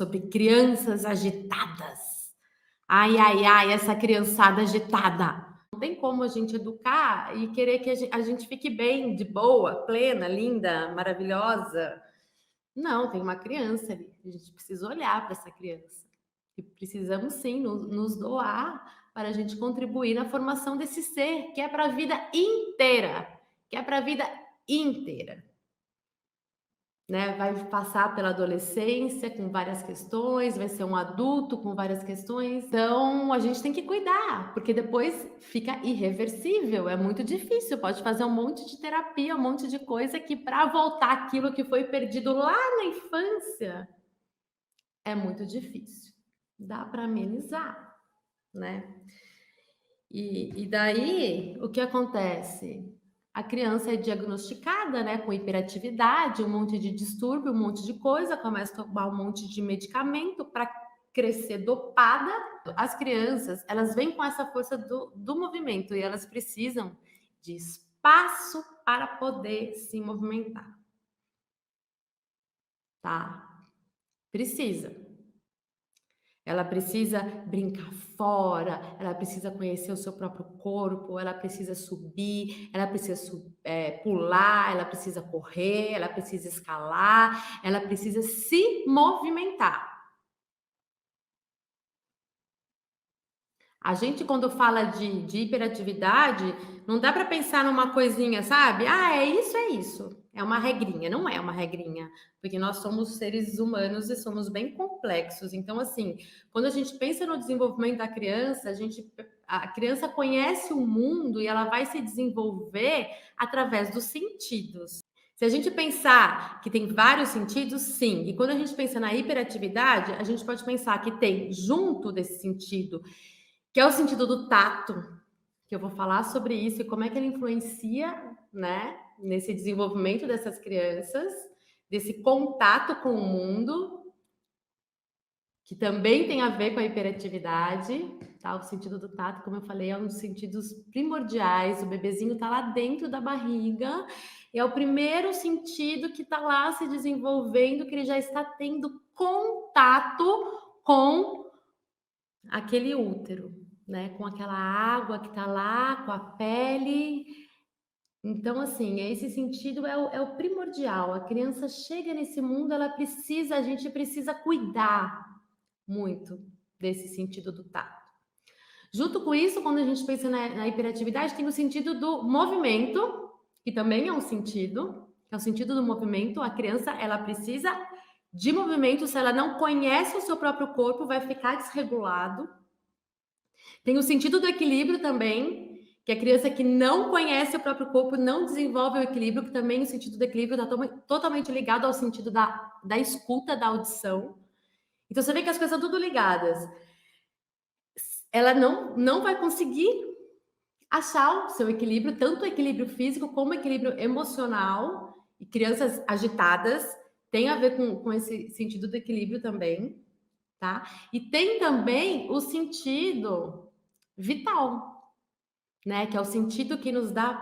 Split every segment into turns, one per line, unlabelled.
sobre crianças agitadas. Ai, ai, ai, essa criançada agitada. Não tem como a gente educar e querer que a gente fique bem, de boa, plena, linda, maravilhosa. Não, tem uma criança ali. A gente precisa olhar para essa criança. E precisamos sim nos doar para a gente contribuir na formação desse ser que é para a vida inteira, que é para a vida inteira. Né, vai passar pela adolescência com várias questões, vai ser um adulto com várias questões, então a gente tem que cuidar, porque depois fica irreversível, é muito difícil, pode fazer um monte de terapia, um monte de coisa que para voltar aquilo que foi perdido lá na infância, é muito difícil. Dá para amenizar, né. E daí, o que acontece? A criança é diagnosticada, né, com hiperatividade, um monte de distúrbio, um monte de coisa, começa a tomar um monte de medicamento para crescer dopada. As crianças, elas vêm com essa força do movimento e elas precisam de espaço para poder se movimentar, tá? Precisa. Ela precisa brincar fora, ela precisa conhecer o seu próprio corpo, ela precisa subir, ela precisa pular, ela precisa correr, ela precisa escalar, ela precisa se movimentar. A gente, quando fala de hiperatividade, não dá para pensar numa coisinha, sabe? Ah, é isso, é isso. É uma regrinha. Não é uma regrinha, porque nós somos seres humanos e somos bem complexos. Então, assim, quando a gente pensa no desenvolvimento da criança, a criança conhece o mundo e ela vai se desenvolver através dos sentidos. Se a gente pensar que tem vários sentidos, sim. E quando a gente pensa na hiperatividade, a gente pode pensar que tem, junto desse sentido, que é o sentido do tato, que eu vou falar sobre isso e como é que ele influencia, né, nesse desenvolvimento dessas crianças, desse contato com o mundo, que também tem a ver com a hiperatividade, tá? O sentido do tato, como eu falei, é um dos sentidos primordiais. O bebezinho tá lá dentro da barriga, e é o primeiro sentido que tá lá se desenvolvendo, que ele já está tendo contato com aquele útero, né, com aquela água que está lá, com a pele. Então, assim, esse sentido é o primordial. A criança chega nesse mundo, a gente precisa cuidar muito desse sentido do tato. Junto com isso, quando a gente pensa na hiperatividade, tem o sentido do movimento, que também é um sentido, que é o sentido do movimento. A criança, ela precisa de movimento. Se ela não conhece o seu próprio corpo, vai ficar desregulado. Tem o sentido do equilíbrio também, que a criança que não conhece o próprio corpo não desenvolve o equilíbrio, que também o sentido do equilíbrio está totalmente ligado ao sentido da escuta, da audição. Então você vê que as coisas são tudo ligadas. Ela não vai conseguir achar o seu equilíbrio, tanto o equilíbrio físico como o equilíbrio emocional. E crianças agitadas tem a ver com esse sentido do equilíbrio também, tá? E tem também o sentido vital, né? Que é o sentido que nos dá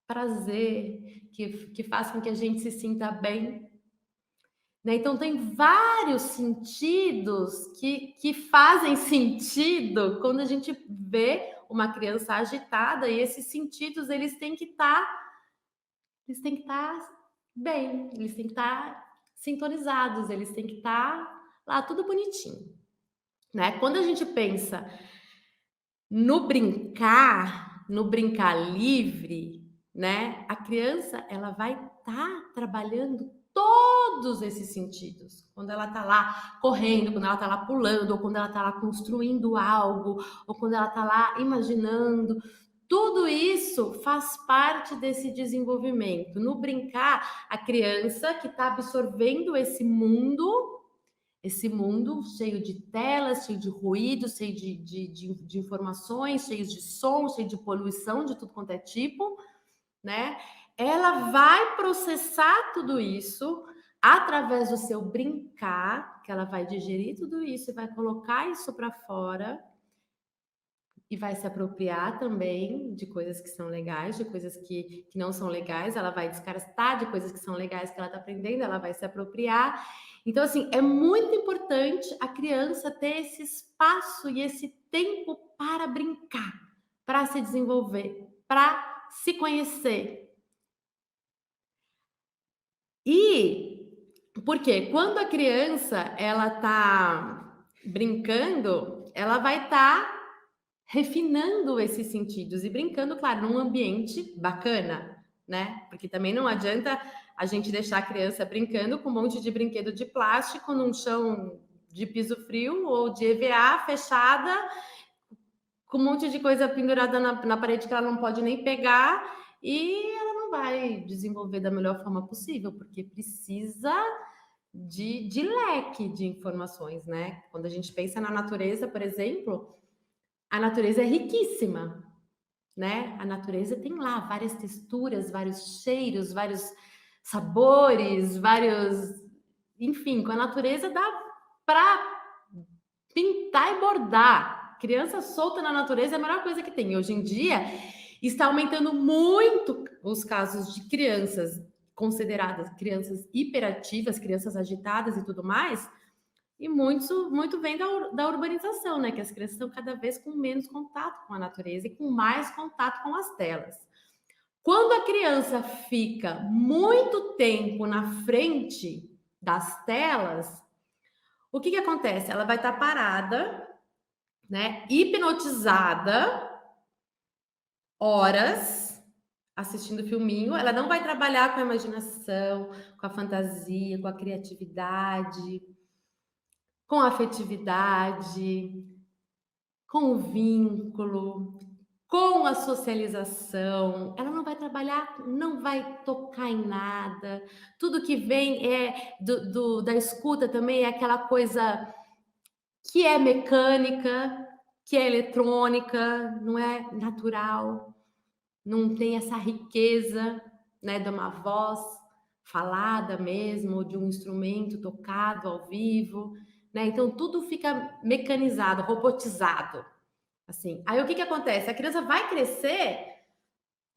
prazer, que faz com que a gente se sinta bem. Né? Então, tem vários sentidos que fazem sentido quando a gente vê uma criança agitada, e esses sentidos eles têm que estar bem, eles têm que estar sintonizados, eles têm que estar lá tudo bonitinho. Né? Quando a gente pensa no brincar livre, né? A criança, ela vai estar trabalhando todos esses sentidos. Quando ela tá lá correndo, quando ela tá lá pulando, ou quando ela tá lá construindo algo, ou quando ela tá lá imaginando, tudo isso faz parte desse desenvolvimento. No brincar, a criança que está absorvendo esse mundo cheio de telas, cheio de ruído, cheio de informações, cheio de som, cheio de poluição de tudo quanto é tipo, né? Ela vai processar tudo isso através do seu brincar, que ela vai digerir tudo isso e vai colocar isso para fora e vai se apropriar também de coisas que são legais, de coisas que não são legais, ela vai descartar de coisas que são legais que ela está aprendendo, ela vai se apropriar. Então, assim, é muito importante a criança ter esse espaço e esse tempo para brincar, para se desenvolver, para se conhecer. E porque quando a criança ela tá brincando, ela vai estar refinando esses sentidos e brincando, claro, num ambiente bacana, né? Porque também não adianta a gente deixar a criança brincando com um monte de brinquedo de plástico num chão de piso frio ou de EVA fechada, com um monte de coisa pendurada na parede que ela não pode nem pegar e ela não vai desenvolver da melhor forma possível, porque precisa de leque de informações, né? Quando a gente pensa na natureza, por exemplo, a natureza é riquíssima, né? A natureza tem lá várias texturas, vários cheiros, vários sabores, vários. Enfim, com a natureza dá para pintar e bordar. Criança solta na natureza é a melhor coisa que tem. Hoje em dia está aumentando muito os casos de crianças consideradas crianças hiperativas, crianças agitadas e tudo mais, e muito vem da urbanização, né? Que as crianças estão cada vez com menos contato com a natureza e com mais contato com as telas. Quando a criança fica muito tempo na frente das telas, o que acontece? Ela vai estar parada, né? Hipnotizada, horas, assistindo filminho. Ela não vai trabalhar com a imaginação, com a fantasia, com a criatividade, com a afetividade, com o vínculo, com a socialização. Ela não vai trabalhar, não vai tocar em nada. Tudo que vem é da escuta também é aquela coisa que é mecânica, que é eletrônica, não é natural, não tem essa riqueza, né, de uma voz falada mesmo, de um instrumento tocado ao vivo, né? Então tudo fica mecanizado, robotizado, assim. Aí o que acontece? A criança vai crescer,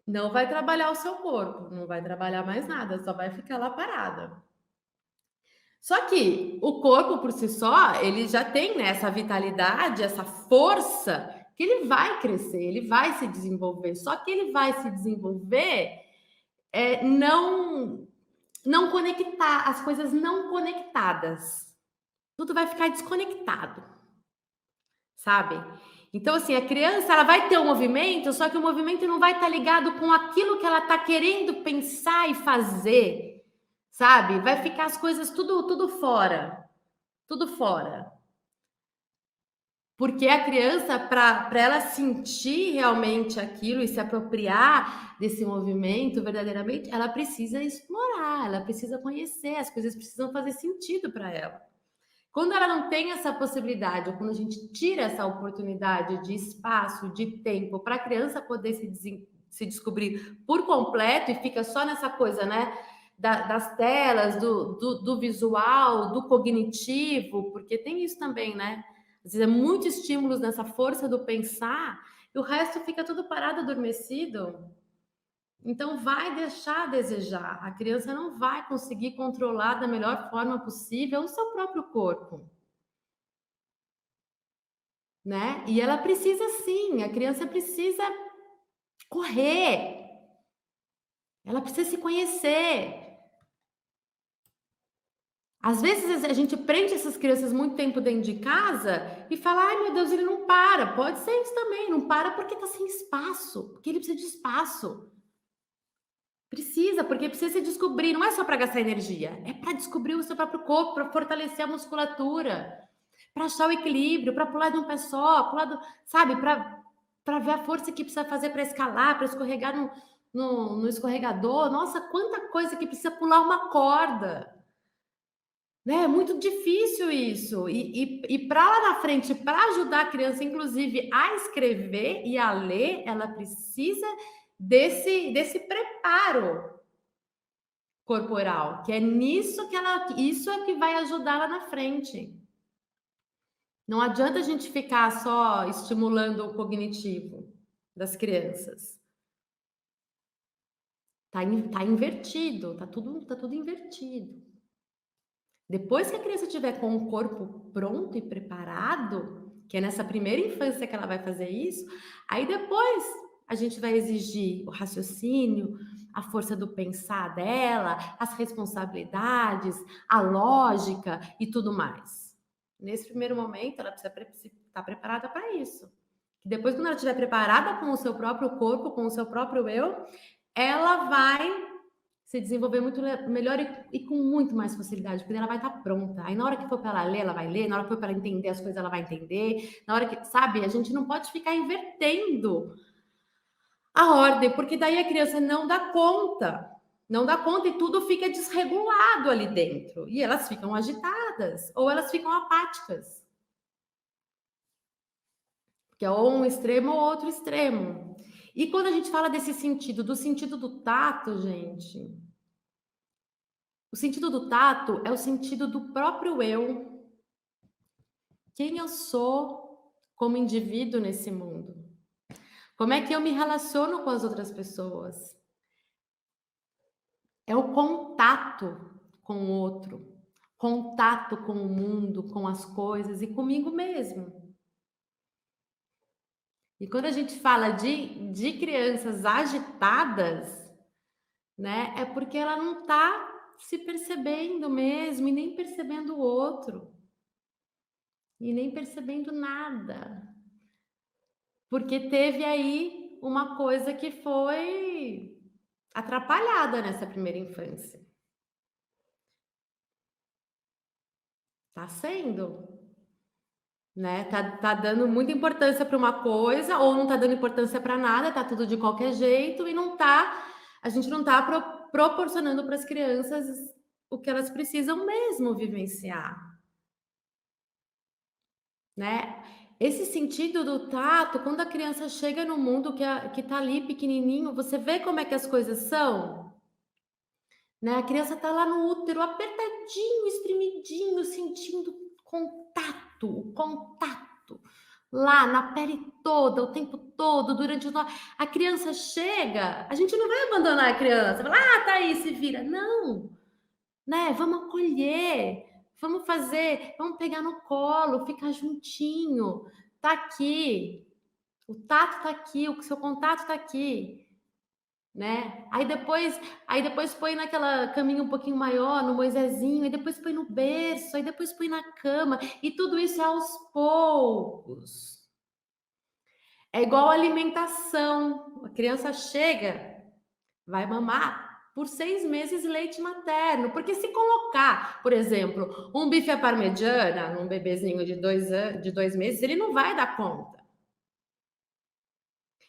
não vai trabalhar o seu corpo, não vai trabalhar mais nada, só vai ficar lá parada. Só que o corpo por si só, ele já tem, né, essa vitalidade, essa força, que ele vai crescer, ele vai se desenvolver. Só que ele vai se desenvolver não conectar, as coisas não conectadas. Tudo vai ficar desconectado, sabe? Então, assim, a criança ela vai ter um movimento, só que o movimento não vai estar ligado com aquilo que ela está querendo pensar e fazer, sabe? Vai ficar as coisas tudo fora, tudo fora. Porque a criança, para ela sentir realmente aquilo e se apropriar desse movimento verdadeiramente, ela precisa explorar, ela precisa conhecer, as coisas precisam fazer sentido para ela. Quando ela não tem essa possibilidade, ou quando a gente tira essa oportunidade de espaço, de tempo para a criança poder se descobrir por completo e fica só nessa coisa, né? Das telas, do visual, do cognitivo, porque tem isso também, né? Às vezes é muito estímulos nessa força do pensar e o resto fica tudo parado, adormecido. Então vai deixar a desejar. A criança não vai conseguir controlar da melhor forma possível o seu próprio corpo, né? E ela precisa sim, a criança precisa correr. Ela precisa se conhecer. Às vezes a gente prende essas crianças muito tempo dentro de casa e fala: ai meu Deus, ele não para. Pode ser isso também, não para porque está sem espaço, porque ele precisa de espaço. Precisa, porque precisa se descobrir, não é só para gastar energia, é para descobrir o seu próprio corpo, para fortalecer a musculatura, para achar o equilíbrio, para pular de um pé só, pular do, sabe, para ver a força que precisa fazer para escalar, para escorregar no escorregador. Nossa, quanta coisa que precisa pular uma corda. Né? É muito difícil isso. E para lá na frente, para ajudar a criança, inclusive, a escrever e a ler, ela precisa desse preparo corporal, que é nisso que isso é que vai ajudar lá na frente. Não adianta a gente ficar só estimulando o cognitivo das crianças. Tá invertido, tá tudo invertido. Depois que a criança tiver com o corpo pronto e preparado, que é nessa primeira infância que ela vai fazer isso, aí depois a gente vai exigir o raciocínio, a força do pensar dela, as responsabilidades, a lógica e tudo mais. Nesse primeiro momento, ela precisa estar preparada para isso. Que depois, quando ela estiver preparada com o seu próprio corpo, com o seu próprio eu, ela vai se desenvolver muito melhor e com muito mais facilidade, porque ela vai estar pronta. Aí na hora que for para ela ler, ela vai ler, na hora que for para ela entender as coisas, ela vai entender. Na hora que, sabe, a gente não pode ficar invertendo a ordem, porque daí a criança não dá conta. Não dá conta e tudo fica desregulado ali dentro. E elas ficam agitadas ou elas ficam apáticas. Que é ou um extremo ou outro extremo. E quando a gente fala desse sentido, do sentido do tato, gente, o sentido do tato é o sentido do próprio eu. Quem eu sou como indivíduo nesse mundo? Como é que eu me relaciono com as outras pessoas? É o contato com o outro, contato com o mundo, com as coisas e comigo mesmo. E quando a gente fala de crianças agitadas, né, é porque ela não está se percebendo mesmo e nem percebendo o outro. E nem percebendo nada. Porque teve aí uma coisa que foi atrapalhada nessa primeira infância. Tá sendo, né? Tá dando muita importância para uma coisa ou não tá dando importância para nada, tá tudo de qualquer jeito e a gente não tá proporcionando para as crianças o que elas precisam mesmo vivenciar, né? Esse sentido do tato, quando a criança chega no mundo que tá ali pequenininho, você vê como é que as coisas são, né? A criança tá lá no útero, apertadinho, espremidinho, sentindo contato, o contato lá na pele toda, o tempo todo, durante o... A criança chega, a gente não vai abandonar a criança, falar, tá aí, se vira. Não, né? Vamos acolher, vamos fazer, vamos pegar no colo, ficar juntinho, tá aqui, o tato tá aqui, o seu contato tá aqui, né? Aí depois põe naquela caminha um pouquinho maior, no Moisésinho, e depois põe no berço, aí depois põe na cama, e tudo isso é aos poucos. É igual alimentação. A criança chega, vai mamar por 6 meses leite materno, porque se colocar, por exemplo, um bife à parmegiana num bebezinho de 2 meses, ele não vai dar conta.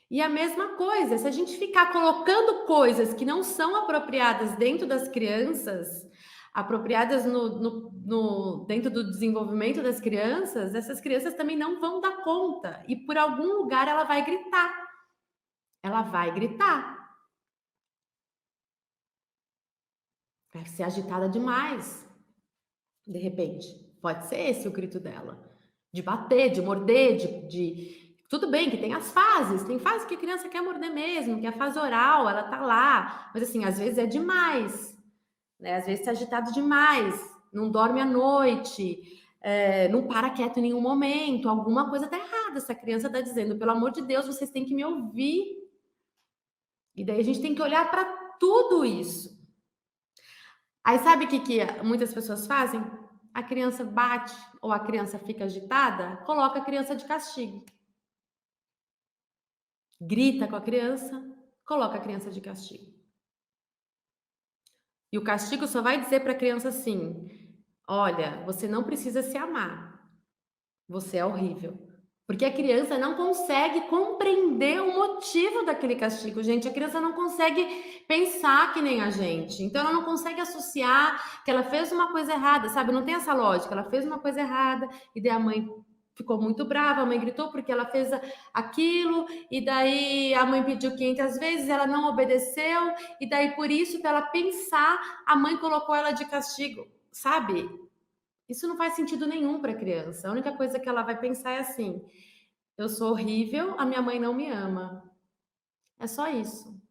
E a mesma coisa, se a gente ficar colocando coisas que não são apropriadas dentro das crianças, apropriadas dentro do desenvolvimento das crianças, essas crianças também não vão dar conta. E por algum lugar ela vai gritar. Ela vai gritar. Vai ser agitada demais. De repente. Pode ser esse o grito dela. De bater, de morder, tudo bem que tem as fases, tem fases que a criança quer morder mesmo, que é a fase oral, ela tá lá, mas assim, às vezes é demais, né? Às vezes tá agitado demais, não dorme à noite, não para quieto em nenhum momento, alguma coisa tá errada, essa criança tá dizendo, pelo amor de Deus, vocês têm que me ouvir. E daí a gente tem que olhar para tudo isso. Aí sabe o que muitas pessoas fazem? A criança bate ou a criança fica agitada, coloca a criança de castigo. Grita com a criança, coloca a criança de castigo. E o castigo só vai dizer para a criança assim: olha, você não precisa se amar. Você é horrível. Porque a criança não consegue compreender o motivo daquele castigo, gente. A criança não consegue pensar que nem a gente. Então, ela não consegue associar que ela fez uma coisa errada, sabe? Não tem essa lógica. Ela fez uma coisa errada e daí a mãe ficou muito brava, a mãe gritou porque ela fez aquilo, e daí a mãe pediu 500 vezes, ela não obedeceu, e daí por isso, para ela pensar, a mãe colocou ela de castigo, sabe? Isso não faz sentido nenhum para a criança. A única coisa que ela vai pensar é assim: eu sou horrível, a minha mãe não me ama. É só isso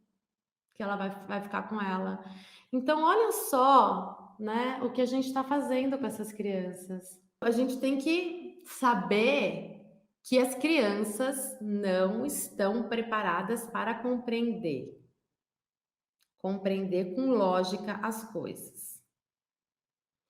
que ela vai ficar com ela. Então, olha só, né, o que a gente está fazendo com essas crianças. A gente tem que saber que as crianças não estão preparadas para compreender com lógica as coisas.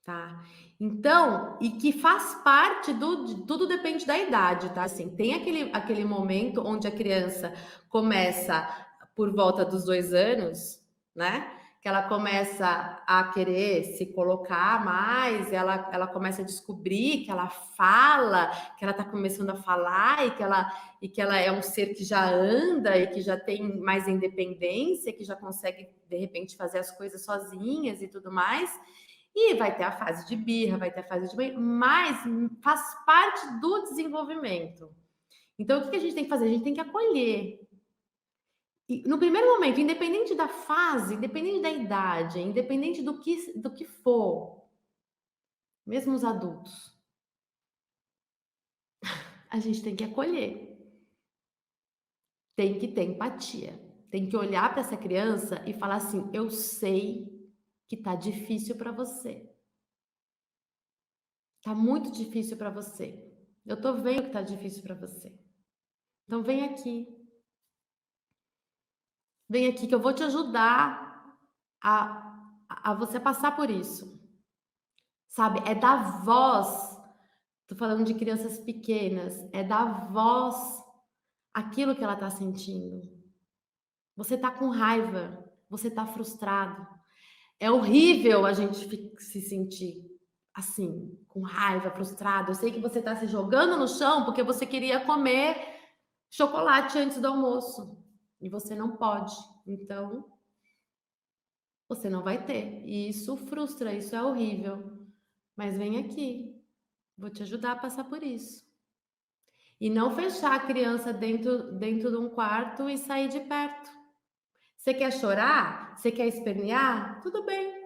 Tá? Então, e que faz parte tudo depende da idade, tá? Assim, tem aquele momento onde a criança começa por volta dos 2 anos, né? Que ela começa a querer se colocar mais, ela começa a descobrir que ela fala, que ela tá começando a falar e que ela é um ser que já anda e que já tem mais independência, que já consegue, de repente, fazer as coisas sozinhas e tudo mais. E vai ter a fase de birra, vai ter a fase de mas faz parte do desenvolvimento. Então, o que a gente tem que fazer? A gente tem que acolher. E no primeiro momento, independente da fase, independente da idade, independente do que for, mesmo os adultos, a gente tem que acolher. Tem que ter empatia. Tem que olhar para essa criança e falar assim: eu sei que tá difícil para você. Tá muito difícil para você. Eu tô vendo que tá difícil para você. Então vem aqui. Vem aqui que eu vou te ajudar a você passar por isso. Sabe? É dar voz. Tô falando de crianças pequenas. É dar voz àquilo que ela tá sentindo. Você tá com raiva. Você tá frustrado. É horrível a gente se sentir assim, com raiva, frustrado. Eu sei que você está se jogando no chão porque você queria comer chocolate antes do almoço e você não pode. Então, você não vai ter. E isso frustra, isso é horrível. Mas vem aqui, vou te ajudar a passar por isso. E não fechar a criança dentro de um quarto e sair de perto. Você quer chorar? Você quer espernear? Tudo bem.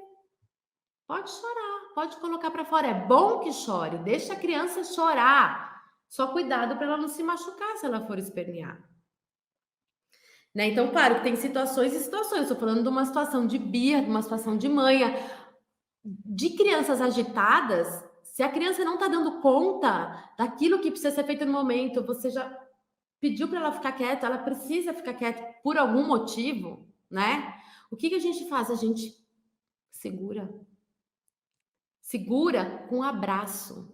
Pode chorar, pode colocar para fora. É bom que chore, deixa a criança chorar. Só cuidado para ela não se machucar se ela for espernear. Né? Então, claro que tem situações e situações. Estou falando de uma situação de birra, de uma situação de manha, de crianças agitadas. Se a criança não está dando conta daquilo que precisa ser feito no momento, você já pediu para ela ficar quieta, ela precisa ficar quieta por algum motivo, né? O que a gente faz? A gente segura. Segura com um abraço.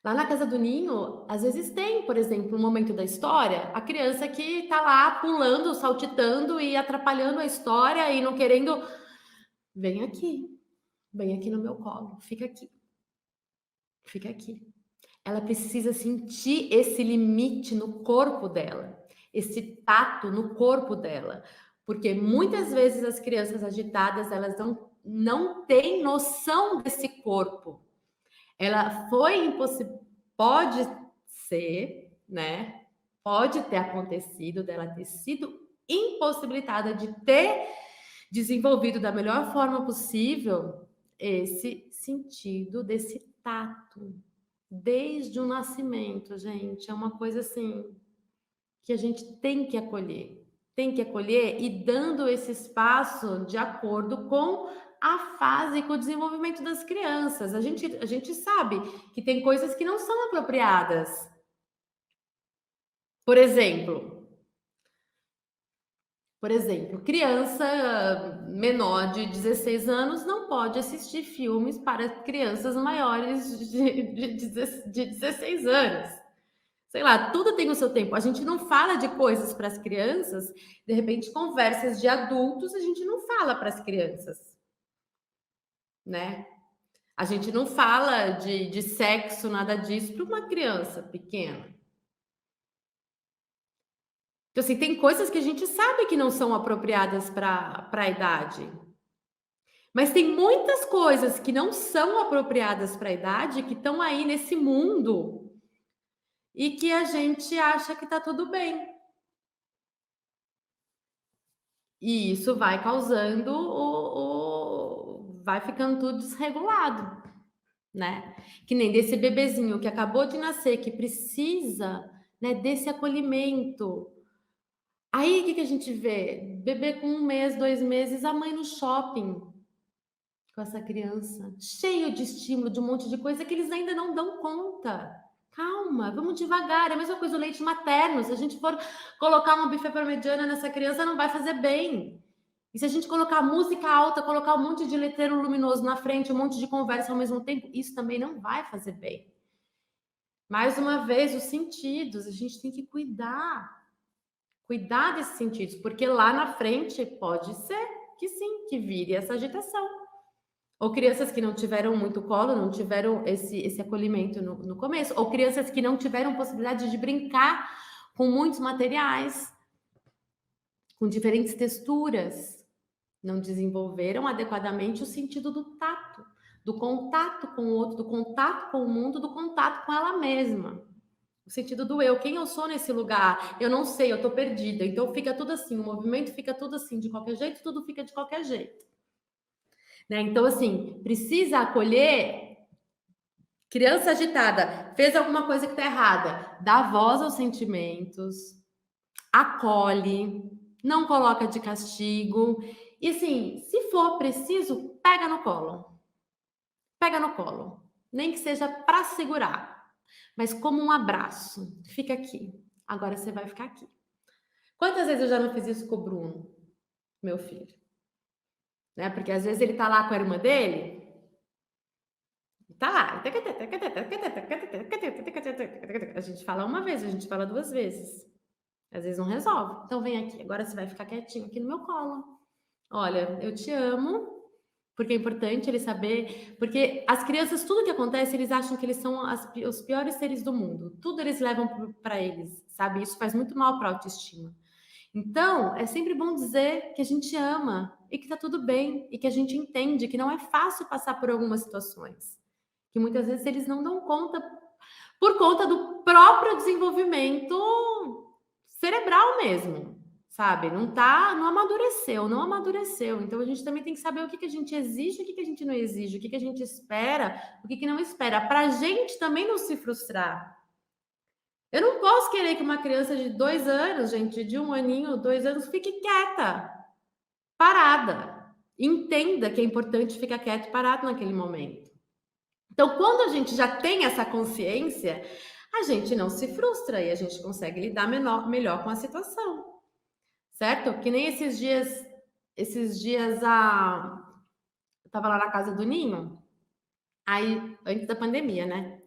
Lá na casa do ninho, às vezes tem, por exemplo, um momento da história, a criança que tá lá pulando, saltitando e atrapalhando a história e não querendo. Vem aqui no meu colo, fica aqui, fica aqui. Ela precisa sentir esse limite no corpo dela, esse tato no corpo dela, porque muitas vezes as crianças agitadas, elas não têm noção desse corpo. Ela foi impossível, pode ser, né? Pode ter acontecido dela ter sido impossibilitada de ter desenvolvido da melhor forma possível esse sentido desse tato desde o nascimento, gente. É uma coisa assim que a gente tem que acolher. Tem que acolher e dando esse espaço de acordo com a fase, com o desenvolvimento das crianças. A gente sabe que tem coisas que não são apropriadas. Por exemplo, criança menor de 16 anos não pode assistir filmes para crianças maiores de 16 anos. Sei lá, tudo tem o seu tempo. A gente não fala de coisas para as crianças, de repente, conversas de adultos, a gente não fala para as crianças, né? A gente não fala de sexo, nada disso, para uma criança pequena. Então, assim, tem coisas que a gente sabe que não são apropriadas para a idade. Mas tem muitas coisas que não são apropriadas para a idade, que estão aí nesse mundo e que a gente acha que está tudo bem. E isso vai causando vai ficando tudo desregulado, né? Que nem desse bebezinho que acabou de nascer, que precisa, né, desse acolhimento. Aí o que que a gente vê? Bebê com 1 mês, 2 meses, a mãe no shopping com essa criança, cheio de estímulo, de um monte de coisa que eles ainda não dão conta. Calma, vamos devagar. É a mesma coisa o leite materno. Se a gente for colocar uma buffet parmegiana nessa criança, não vai fazer bem. E se a gente colocar música alta, colocar um monte de letreiro luminoso na frente, um monte de conversa ao mesmo tempo, isso também não vai fazer bem. Mais uma vez, os sentidos, a gente tem que cuidar desses sentidos, porque lá na frente pode ser que sim, que vire essa agitação. Ou crianças que não tiveram muito colo, não tiveram esse acolhimento no começo, ou crianças que não tiveram possibilidade de brincar com muitos materiais, com diferentes texturas, não desenvolveram adequadamente o sentido do tato, do contato com o outro, do contato com o mundo, do contato com ela mesma. O sentido do eu, quem eu sou nesse lugar, eu não sei, eu tô perdida. Então fica tudo assim, o movimento fica tudo assim, de qualquer jeito, tudo fica de qualquer jeito. Né? Então, assim, precisa acolher. Criança agitada, fez alguma coisa que está errada, dá voz aos sentimentos, acolhe, não coloca de castigo. E assim, se for preciso, pega no colo. Pega no colo. Nem que seja para segurar, mas como um abraço. Fica aqui. Agora você vai ficar aqui. Quantas vezes eu já não fiz isso com o Bruno, meu filho? Né? Porque às vezes ele tá lá com a irmã dele, tá lá. A gente fala uma vez, a gente fala 2 vezes. Às vezes não resolve. Então vem aqui, agora você vai ficar quietinho aqui no meu colo. Olha, eu te amo, porque é importante ele saber, porque as crianças, tudo que acontece, eles acham que eles são os piores seres do mundo. Tudo eles levam para eles, sabe? Isso faz muito mal para a autoestima. Então, é sempre bom dizer que a gente ama e que tá tudo bem e que a gente entende que não é fácil passar por algumas situações, que muitas vezes eles não dão conta por conta do próprio desenvolvimento cerebral mesmo, sabe? Não amadureceu, não amadureceu. Então a gente também tem que saber o que que a gente exige, o que que a gente não exige, o que que a gente espera, o que que não espera, pra gente também não se frustrar. Eu não posso querer que uma criança de 2 anos, gente, de 1 aninho, 2 anos, fique quieta, parada. Entenda que é importante ficar quieto e parado naquele momento. Então, quando a gente já tem essa consciência, a gente não se frustra e a gente consegue lidar melhor com a situação, certo? Que nem esses dias eu tava lá na casa do Ninho, aí, antes da pandemia, né?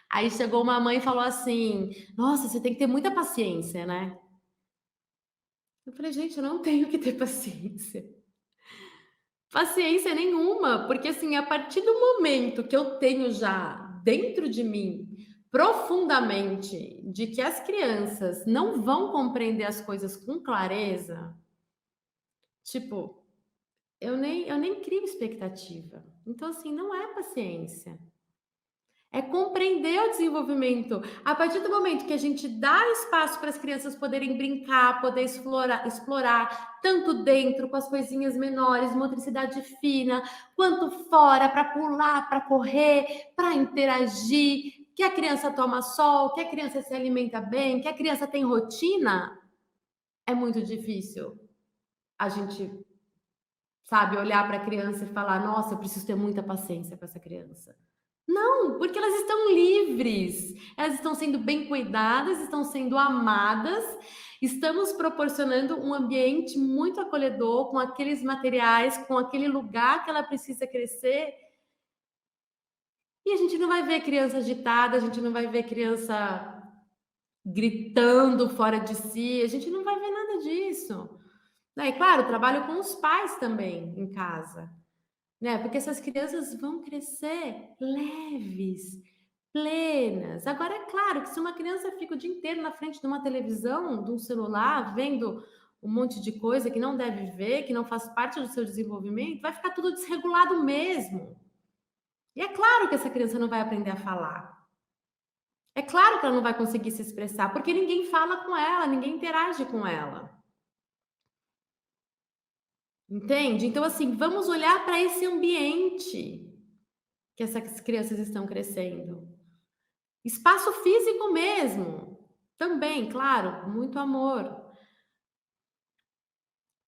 Aí chegou uma mãe e falou assim: Nossa, você tem que ter muita paciência, né? Eu falei, gente, eu não tenho que ter paciência. Paciência nenhuma, porque assim, a partir do momento que eu tenho já dentro de mim profundamente de que as crianças não vão compreender as coisas com clareza, tipo, eu nem crio expectativa. Então, assim, não é paciência. É compreender o desenvolvimento. A partir do momento que a gente dá espaço para as crianças poderem brincar, poder explorar tanto dentro com as coisinhas menores, motricidade fina, quanto fora, para pular, para correr, para interagir, que a criança toma sol, que a criança se alimenta bem, que a criança tem rotina, é muito difícil a gente, sabe, olhar para a criança e falar: nossa, eu preciso ter muita paciência com essa criança. Não, porque elas estão livres, elas estão sendo bem cuidadas, estão sendo amadas, estamos proporcionando um ambiente muito acolhedor, com aqueles materiais, com aquele lugar que ela precisa crescer. E a gente não vai ver criança agitada, a gente não vai ver criança gritando fora de si, a gente não vai ver nada disso. E claro, trabalho com os pais também em casa, né? Porque essas crianças vão crescer leves, plenas. Agora, é claro que se uma criança fica o dia inteiro na frente de uma televisão, de um celular, vendo um monte de coisa que não deve ver, que não faz parte do seu desenvolvimento, vai ficar tudo desregulado mesmo. E é claro que essa criança não vai aprender a falar. É claro que ela não vai conseguir se expressar, porque ninguém fala com ela, ninguém interage com ela. Entende? Então, assim, vamos olhar para esse ambiente. que essas crianças estão crescendo. Espaço físico mesmo, também, claro, muito amor.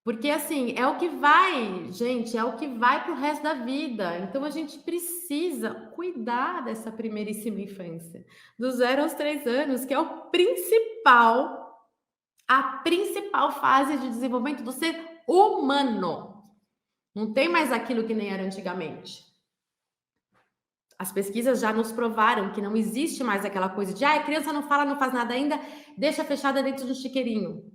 Porque assim, é o que vai, gente, é o que vai para o resto da vida. Então a gente precisa cuidar dessa primeiríssima infância, dos 0 aos 3 anos, que é o principal, a principal fase de desenvolvimento do ser humano. Não tem mais aquilo que nem era antigamente. As pesquisas já nos provaram que não existe mais aquela coisa de a criança não fala, não faz nada ainda, deixa fechada dentro de um chiqueirinho.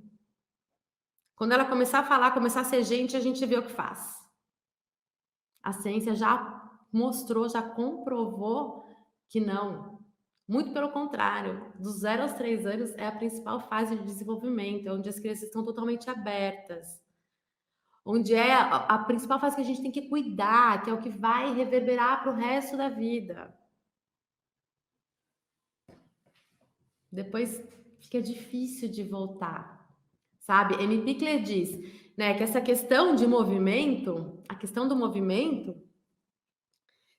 Quando ela começar a falar, começar a ser gente, a gente vê o que faz. A ciência já mostrou, já comprovou que não. Muito pelo contrário, dos 0 aos 3 anos é a principal fase de desenvolvimento, é onde as crianças estão totalmente abertas, onde é a principal fase que a gente tem que cuidar, que é o que vai reverberar para o resto da vida. Depois fica difícil de voltar, sabe? Amy Pickler diz, né, que essa questão de movimento, a questão do movimento,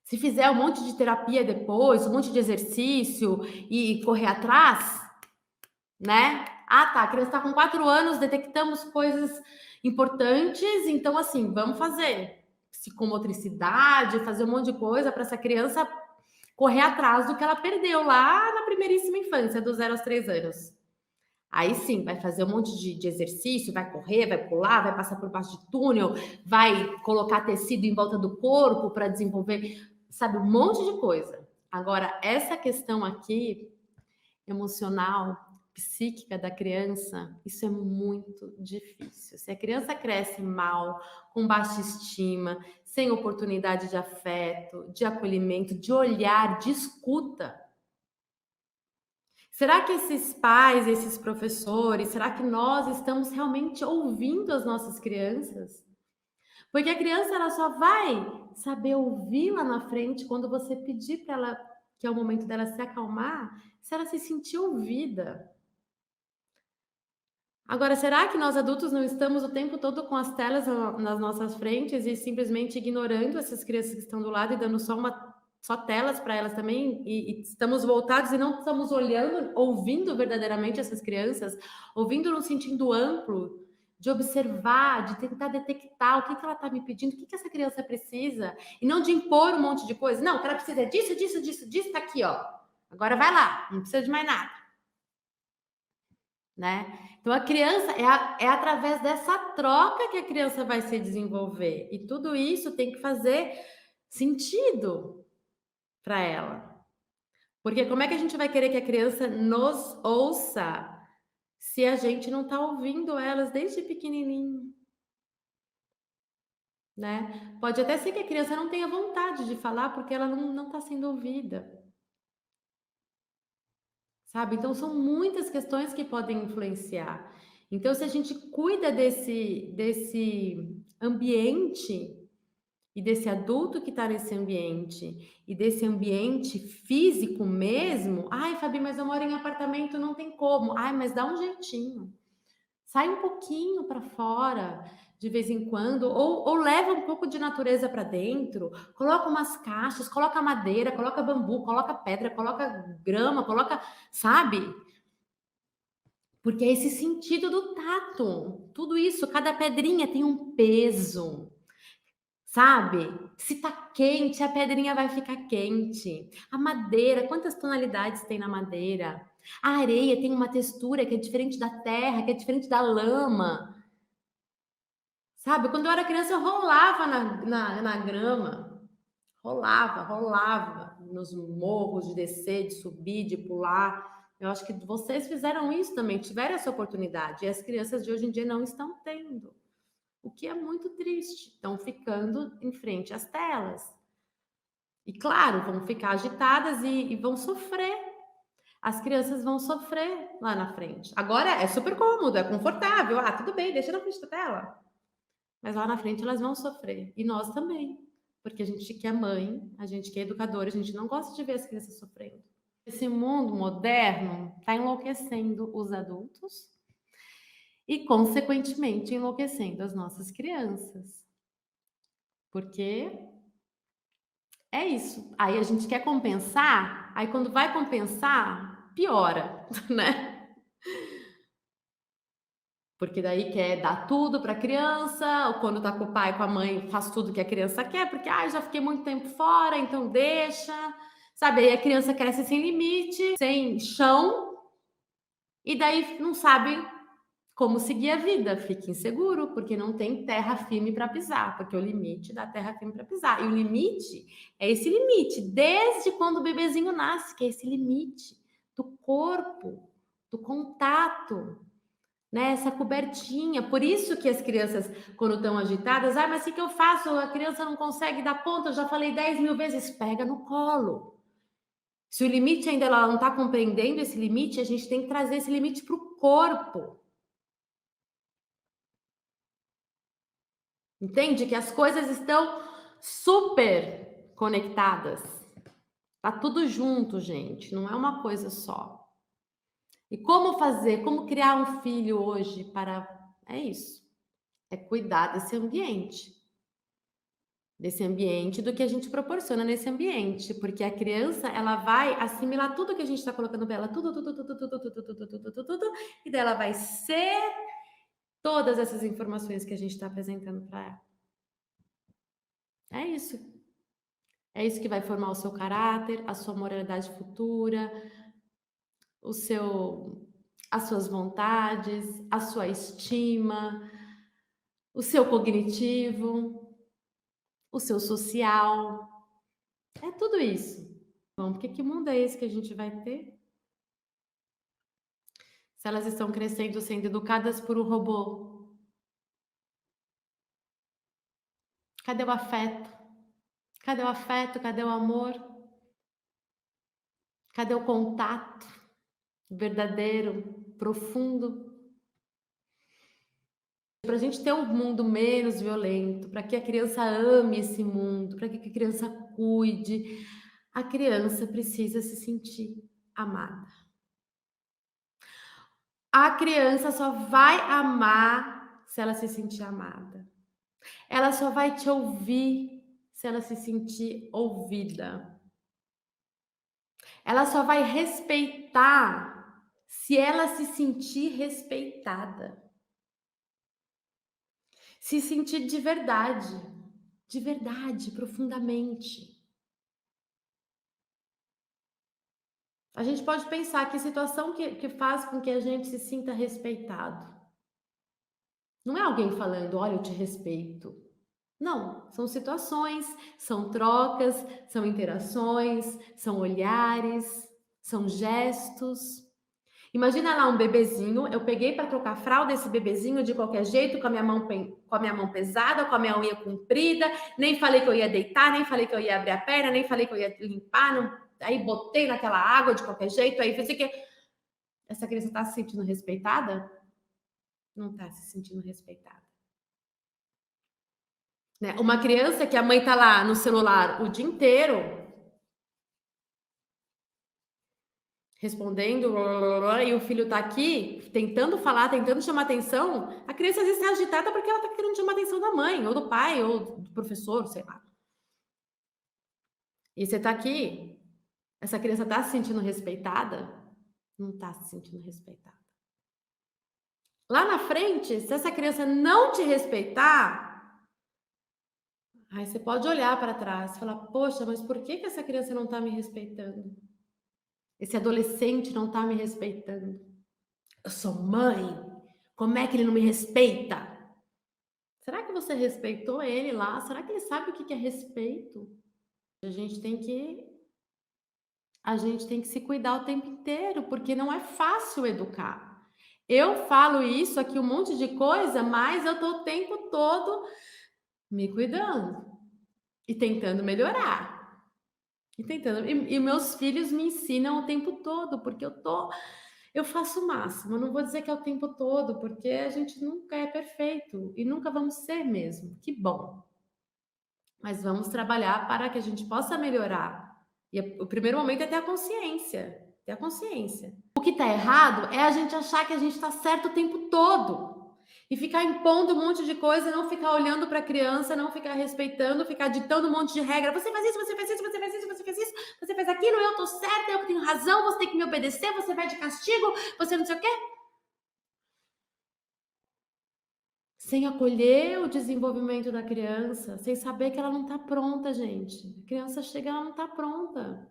se fizer um monte de terapia depois, um monte de exercício e correr atrás, né? Ah, tá, a criança está com 4 anos, detectamos coisas importantes, então assim, vamos fazer psicomotricidade, fazer um monte de coisa para essa criança correr atrás do que ela perdeu lá na primeiríssima infância, dos 0 aos 3 anos. Aí sim, vai fazer um monte de exercício, vai correr, vai pular, vai passar por baixo de túnel, vai colocar tecido em volta do corpo para desenvolver, sabe, um monte de coisa. Agora, essa questão aqui, emocional, psíquica da criança, isso é muito difícil. Se a criança cresce mal, com baixa estima, sem oportunidade de afeto, de acolhimento, de olhar, de escuta, será que esses pais, esses professores, será que nós estamos realmente ouvindo as nossas crianças? Porque a criança ela só vai saber ouvir lá na frente quando você pedir para ela que é o momento dela se acalmar, se ela se sentir ouvida. Agora, será que nós adultos não estamos o tempo todo com as telas nas nossas frentes e simplesmente ignorando essas crianças que estão do lado e dando só telas para elas também? E estamos voltados e não estamos olhando, ouvindo verdadeiramente essas crianças, ouvindo no sentido amplo, de observar, de tentar detectar o que ela está me pedindo, o que essa criança precisa, e não de impor um monte de coisa. Não, o que ela precisa é disso, disso, disso, disso, tá aqui, ó. Agora vai lá, não precisa de mais nada. Né? Então a criança é através dessa troca que a criança vai se desenvolver e tudo isso tem que fazer sentido para ela. Porque como é que a gente vai querer que a criança nos ouça se a gente não está ouvindo elas desde pequenininho, né? Pode até ser que a criança não tenha vontade de falar porque ela não está sendo ouvida. Sabe? Então são muitas questões que podem influenciar. Então, se a gente cuida desse ambiente e desse adulto que está nesse ambiente e desse ambiente físico mesmo, ai, Fabi, mas eu moro em apartamento, não tem como. Ai, mas dá um jeitinho. Sai um pouquinho para fora de vez em quando, ou leva um pouco de natureza para dentro, coloca umas caixas, coloca madeira, coloca bambu, coloca pedra, coloca grama, coloca, sabe? Porque é esse sentido do tato. Tudo isso, cada pedrinha tem um peso, sabe? Se tá quente, a pedrinha vai ficar quente. A madeira, quantas tonalidades tem na madeira? A areia tem uma textura que é diferente da terra, que é diferente da lama. Sabe? Quando eu era criança, eu rolava na grama. Rolava nos morros, de descer, de subir, de pular. Eu acho que vocês fizeram isso também, tiveram essa oportunidade. E as crianças de hoje em dia não estão tendo. O que é muito triste. Estão ficando em frente às telas. E claro, vão ficar agitadas e vão sofrer. As crianças vão sofrer lá na frente. Agora é super cômodo, é confortável. Ah, tudo bem, deixa na frente da tela. Mas lá na frente elas vão sofrer. E nós também. Porque a gente que é mãe, a gente que é educadora, a gente não gosta de ver as crianças sofrendo. Esse mundo moderno está enlouquecendo os adultos e, consequentemente, enlouquecendo as nossas crianças. Porque É isso. Aí a gente quer compensar, aí quando vai compensar, piora, né? Porque daí quer dar tudo para a criança, ou quando tá com o pai, e com a mãe, faz tudo que a criança quer, porque ah, já fiquei muito tempo fora, então deixa. Sabe? Aí a criança cresce sem limite, sem chão, e daí não sabe como seguir a vida, fica inseguro, porque não tem terra firme para pisar, porque o limite dá terra firme para pisar. E o limite é esse limite, desde quando o bebezinho nasce, que é esse limite do corpo, do contato, né? Essa cobertinha. Por isso que as crianças, quando estão agitadas, ah, mas o que eu faço? A criança não consegue dar conta, eu já falei 10 mil vezes, pega no colo. Se o limite ainda ela não está compreendendo esse limite, a gente tem que trazer esse limite para o corpo. Entende? Que as coisas estão super conectadas. Tá tudo junto, gente. Não é uma coisa só. E como fazer? Como criar um filho hoje para... É isso. É cuidar desse ambiente. Desse ambiente, do que a gente proporciona nesse ambiente. Porque a criança, ela vai assimilar tudo que a gente está colocando para ela. Tudo. E daí ela vai ser todas essas informações que a gente está apresentando para ela. É isso. É isso que vai formar o seu caráter, a sua moralidade futura, as suas vontades, a sua estima, o seu cognitivo, o seu social. É tudo isso. Bom, porque que mundo é esse que a gente vai ter? Se elas estão crescendo sendo educadas por um robô, cadê o afeto? Cadê o afeto? Cadê o amor? Cadê o contato verdadeiro, profundo? Para a gente ter um mundo menos violento, para que a criança ame esse mundo, para que a criança cuide, a criança precisa se sentir amada. A criança só vai amar se ela se sentir amada. Ela só vai te ouvir se ela se sentir ouvida. Ela só vai respeitar se ela se sentir respeitada. Se sentir de verdade, profundamente. A gente pode pensar que situação que faz com que a gente se sinta respeitado. Não é alguém falando, olha, eu te respeito. Não, são situações, são trocas, são interações, são olhares, são gestos. Imagina lá um bebezinho, eu peguei para trocar a fralda desse bebezinho de qualquer jeito, com a minha mão pesada, com a minha unha comprida, nem falei que eu ia deitar, nem falei que eu ia abrir a perna, nem falei que eu ia limpar, não, aí botei naquela água de qualquer jeito, aí fiz que essa criança está se sentindo respeitada? Não está se sentindo respeitada. Né? Uma criança que a mãe está lá no celular o dia inteiro, respondendo, e o filho tá aqui tentando falar, tentando chamar atenção, a criança às vezes está agitada porque ela tá querendo chamar a atenção da mãe, ou do pai, ou do professor, sei lá. E você tá aqui, essa criança tá se sentindo respeitada? Não tá se sentindo respeitada. Lá na frente, se essa criança não te respeitar, aí você pode olhar para trás e falar, poxa, mas por que essa criança não tá me respeitando? Esse adolescente não tá me respeitando. Eu sou mãe, como é que ele não me respeita? Será que você respeitou ele lá? Será que ele sabe o que é respeito? A gente tem que se cuidar o tempo inteiro, porque não é fácil educar. Eu falo isso aqui um monte de coisa, mas eu tô o tempo todo me cuidando e tentando melhorar. E meus filhos me ensinam o tempo todo, porque eu faço o máximo. Eu não vou dizer que é o tempo todo, porque a gente nunca é perfeito e nunca vamos ser mesmo. Que bom. Mas vamos trabalhar para que a gente possa melhorar. E o primeiro momento é ter a consciência. O que está errado é a gente achar que a gente está certo o tempo todo. E ficar impondo um monte de coisa, não ficar olhando para a criança, não ficar respeitando, ficar ditando um monte de regra. Você faz isso, você faz isso, você faz isso, você faz isso, você faz aquilo, eu tô certa, eu tenho razão, você tem que me obedecer, você vai de castigo, você não sei o quê. Sem acolher o desenvolvimento da criança, sem saber que ela não tá pronta, gente. A criança chega, ela não tá pronta.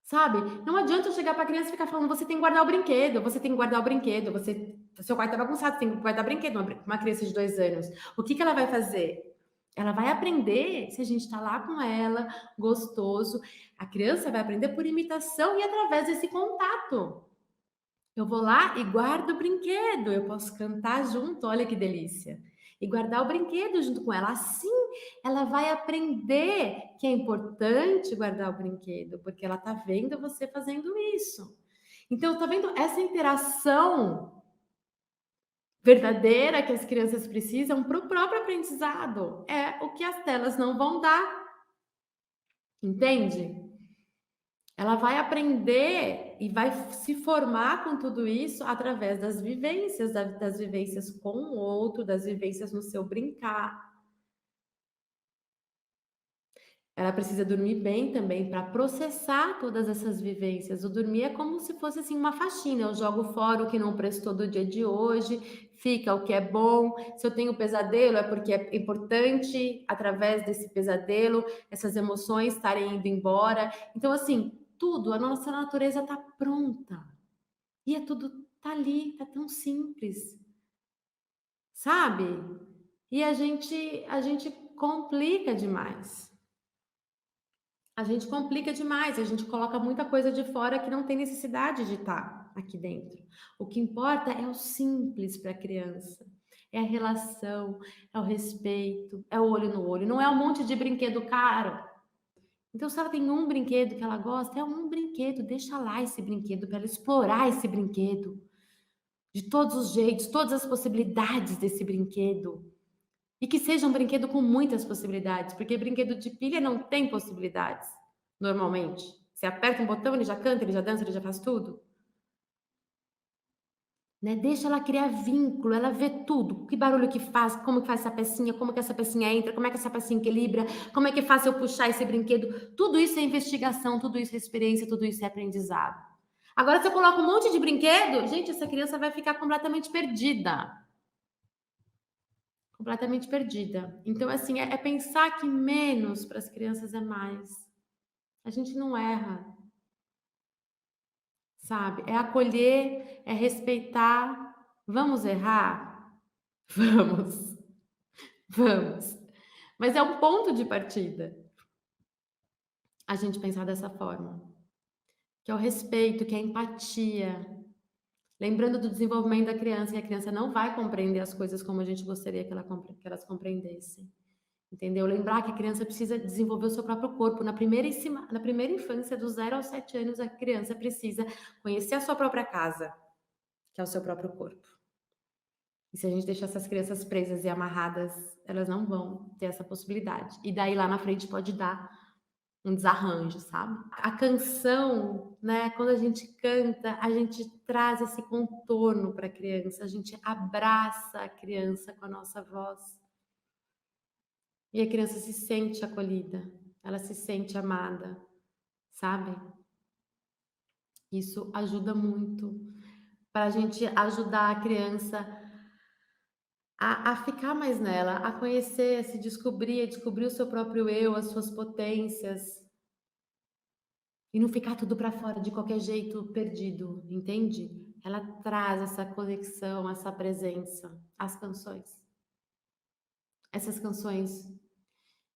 Sabe? Não adianta eu chegar para a criança e ficar falando: "Você tem que guardar o brinquedo, você tem que guardar o brinquedo, você seu quarto tá bagunçado, você tem que guardar brinquedo", uma criança de 2 anos. O que que ela vai fazer? Ela vai aprender se a gente está lá com ela, gostoso. A criança vai aprender por imitação e através desse contato. Eu vou lá e guardo o brinquedo, eu posso cantar junto, olha que delícia. E guardar o brinquedo junto com ela. Assim, ela vai aprender que é importante guardar o brinquedo, porque ela tá vendo você fazendo isso. Então, tá vendo essa interação verdadeira que as crianças precisam para o próprio aprendizado? É o que as telas não vão dar, entende? Ela vai aprender e vai se formar com tudo isso através das vivências, das vivências com o outro, das vivências no seu brincar. Ela precisa dormir bem também para processar todas essas vivências. O dormir é como se fosse assim uma faxina. Eu jogo fora o que não prestou do dia de hoje, fica o que é bom. Se eu tenho pesadelo, é porque é importante, através desse pesadelo, essas emoções estarem indo embora. Então, assim, tudo, a nossa natureza está pronta. E é tudo, tá ali, tá tão simples, sabe? E a gente complica demais. A gente complica demais, a gente coloca muita coisa de fora que não tem necessidade de estar aqui dentro. O que importa é o simples para a criança. É a relação, é o respeito, é o olho no olho, não é um monte de brinquedo caro. Então, se ela tem um brinquedo que ela gosta, é um brinquedo, deixa lá esse brinquedo para ela explorar esse brinquedo de todos os jeitos, todas as possibilidades desse brinquedo. E que seja um brinquedo com muitas possibilidades, porque brinquedo de pilha não tem possibilidades, normalmente. Você aperta um botão, ele já canta, ele já dança, ele já faz tudo. Né? Deixa ela criar vínculo, ela vê tudo, que barulho que faz, como que faz essa pecinha, como que essa pecinha entra, como é que essa pecinha equilibra, como é que faz eu puxar esse brinquedo. Tudo isso é investigação, tudo isso é experiência, tudo isso é aprendizado. Agora, se eu coloco um monte de brinquedo, gente, essa criança vai ficar completamente perdida. Completamente perdida. Então, assim, é pensar que menos para as crianças é mais. A gente não erra, sabe? É acolher, é respeitar. Vamos errar? Vamos, vamos. Mas é um ponto de partida a gente pensar dessa forma, que é o respeito, que é a empatia. Lembrando do desenvolvimento da criança, que a criança não vai compreender as coisas como a gente gostaria que elas compreendessem. Entendeu? Lembrar que a criança precisa desenvolver o seu próprio corpo. Na primeira infância, dos 0 aos 7 anos, a criança precisa conhecer a sua própria casa, que é o seu próprio corpo. E se a gente deixar essas crianças presas e amarradas, elas não vão ter essa possibilidade. E daí lá na frente pode dar um desarranjo, sabe? A canção, né? Quando a gente canta, a gente traz esse contorno para a criança, a gente abraça a criança com a nossa voz. E a criança se sente acolhida, ela se sente amada, sabe? Isso ajuda muito para a gente ajudar a criança a ficar mais nela, a conhecer, a se descobrir, a descobrir o seu próprio eu, as suas potências, e não ficar tudo para fora de qualquer jeito perdido, entende? Ela traz essa conexão, essa presença, as canções. Essas canções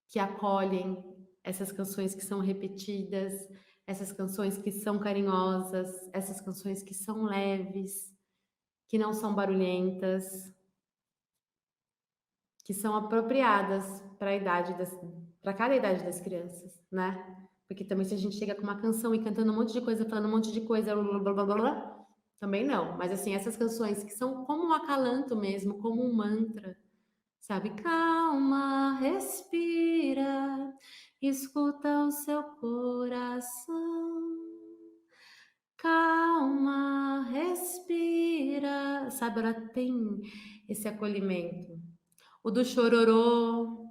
que acolhem, essas canções que são repetidas, essas canções que são carinhosas, essas canções que são leves, que não são barulhentas, que são apropriadas para a idade para cada idade das crianças, né? Porque também se a gente chega com uma canção e cantando um monte de coisa, falando um monte de coisa, blá, blá, blá, blá, blá, também não. Mas assim, essas canções que são como um acalanto mesmo, como um mantra, sabe? Calma, respira, escuta o seu coração. Calma, respira. Sabe, ela tem esse acolhimento. O do chororô,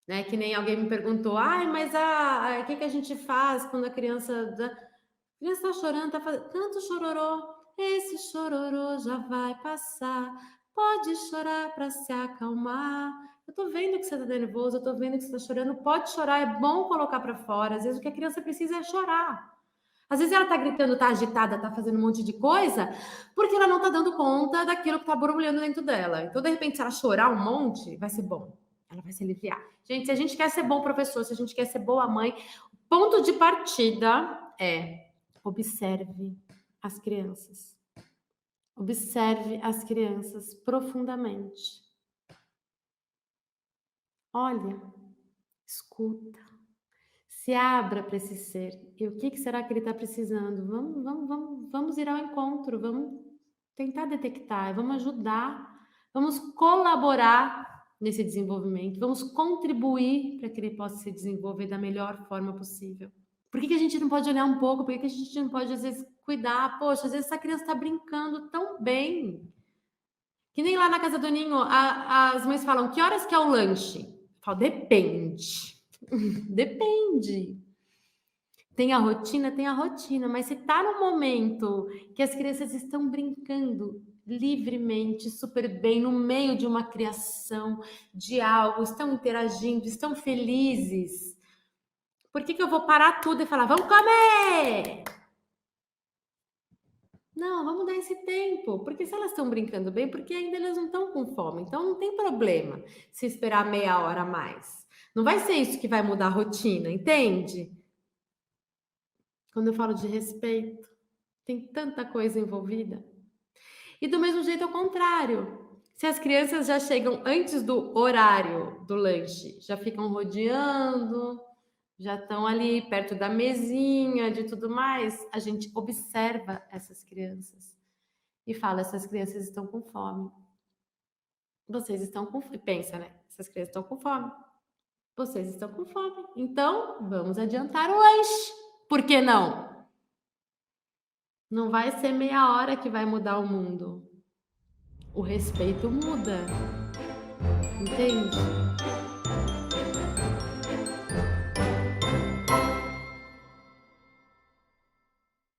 né? Que nem alguém me perguntou, ai, mas o que que a gente faz quando a criança tá chorando, tá fazendo tanto chororô. Esse chororô já vai passar. Pode chorar para se acalmar. Eu tô vendo que você tá nervoso, eu tô vendo que você tá chorando. Pode chorar, é bom colocar para fora. Às vezes o que a criança precisa é chorar. Às vezes ela tá gritando, tá agitada, tá fazendo um monte de coisa, porque ela não tá dando conta daquilo que tá borbulhando dentro dela. Então, de repente, se ela chorar um monte, vai ser bom. Ela vai se aliviar. Gente, se a gente quer ser bom professor, se a gente quer ser boa mãe, ponto de partida é observe as crianças. Observe as crianças profundamente. Olha, escuta. Se abra para esse ser. E o que será que ele está precisando? Vamos ir ao encontro, vamos tentar detectar, vamos ajudar, vamos colaborar nesse desenvolvimento, vamos contribuir para que ele possa se desenvolver da melhor forma possível. Por que a gente não pode olhar um pouco? Por que a gente não pode, às vezes, cuidar? Poxa, às vezes essa criança está brincando tão bem. Que nem lá na casa do Ninho, as mães falam, que horas que é o lanche? Eu falo, depende. Depende. Tem a rotina, mas se está no momento que as crianças estão brincando livremente, super bem, no meio de uma criação, de algo, estão interagindo, estão felizes, por que eu vou parar tudo e falar, vamos comer? Não, vamos dar esse tempo, porque se elas estão brincando bem, porque ainda elas não estão com fome, então não tem problema se esperar meia hora a mais. Não vai ser isso que vai mudar a rotina, entende? Quando eu falo de respeito, tem tanta coisa envolvida. E do mesmo jeito ao contrário. Se as crianças já chegam antes do horário do lanche, já ficam rodeando, já estão ali perto da mesinha, de tudo mais, a gente observa essas crianças e fala: essas crianças estão com fome. Vocês estão com fome. Pensa, né? Essas crianças estão com fome. Vocês estão com fome. Então, vamos adiantar o lanche. Por que não? Não vai ser meia hora que vai mudar o mundo. O respeito muda, entende?